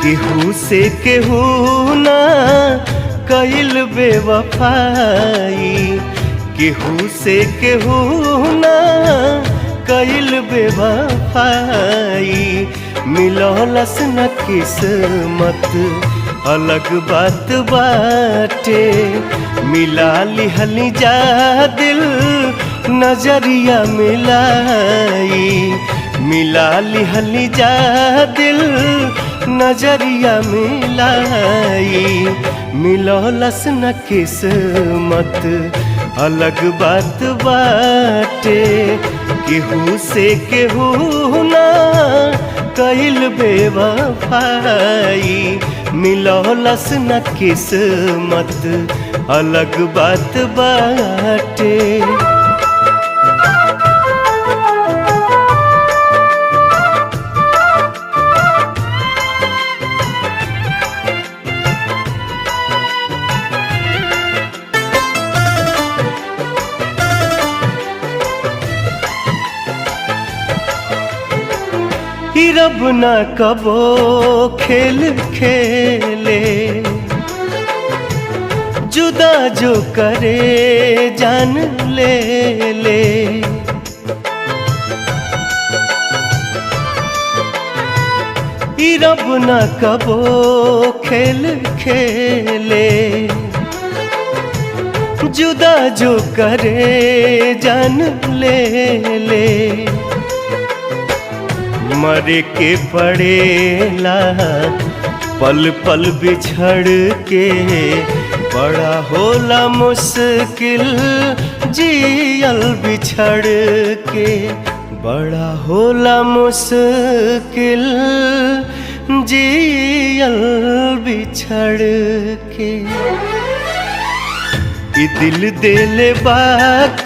केहू से केहू ना कइल बेवफाई, केहू से केहू ना कइल बेवफाई। मिलौलस न किस्मत अलग बात बाटे, मिला लिहली जा दिल नजरिया मिलाई, मिला लिहली जा दिल नजरिया मिलाई। मिलौलस न किस्मत अलग बात बाटे, केहू से केहू ना कइल बेवफाई। मिलौलस न किस्मत अलग बात बाटे। रब न कबो खेल खेले, जुदा जो करे जान ले ले। रब न कबो खेल खेले, जुदा जो करे जान ले ले। मरे के पड़ेला पल पल बिछड़ के, बड़ा होला मुश्किल जियल बिछड़ के, बड़ा होला मुश्किल जियल बिछड़ के। ई दिल देले बा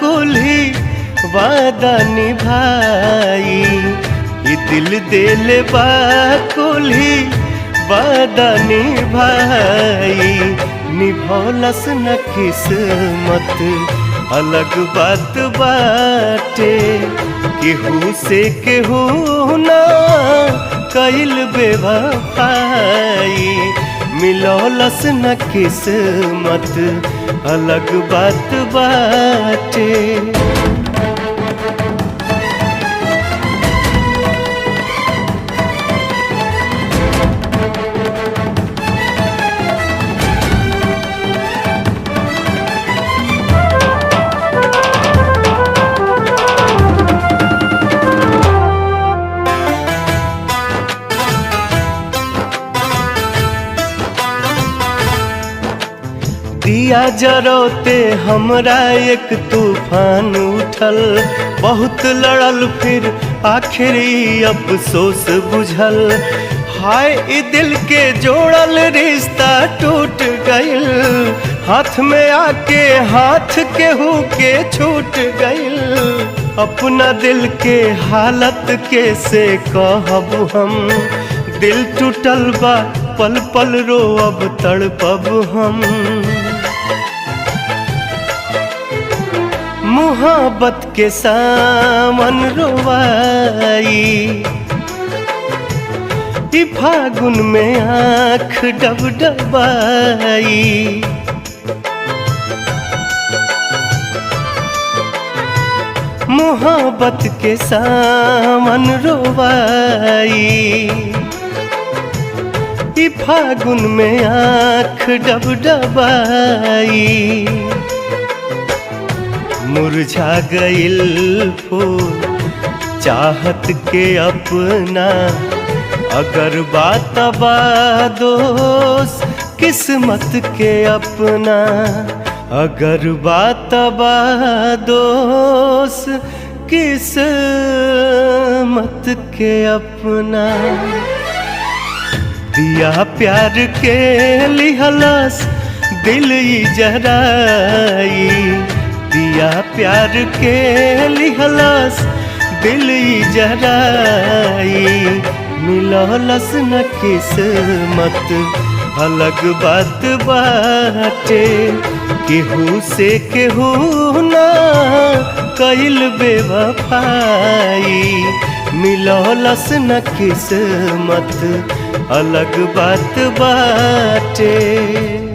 कुल्ही वादा निभाई, दिल देले बा कुल्ही वादा निभाई। निभौलस न किस्मत अलग बात बाटे, केहू से केहू ना कइल बेवफाई। मिलौलस न किस्मत अलग बात बाटे। दिया जरोते हमरा एक तूफान उठल, बहुत लड़ल फिर आखिरी अफसोस बुझल। हाय ई दिल के जोड़ल रिश्ता टूट गइल, हाथ में आके हाथ केहू के छूट गइल। अपना दिल के हालत कैसे कहब हम, दिल टूटल बा पल पल रोअब तड़पब हम। मोहब्बत के सामन रोवाई, ई फागुन में आँख डबडबाई। मोहब्बत के सामन रोवाई, ई फागुन में आँख डबडबाई। मुरझा गइल फूल चाहत के अपना, अगर बात बा दोस्त किस्मत के अपना। अगर बात बा दोस्त किस्मत के अपना। दिया प्यार के लिहलस दिल जराई, दिया प्यार के लिहलस दिल जराई। मिलौलस न किस्मत अलग बात बाटे, केहू से केहू ना कइल बेवफाई। मिलौलस न किस्मत अलग बात बाटे।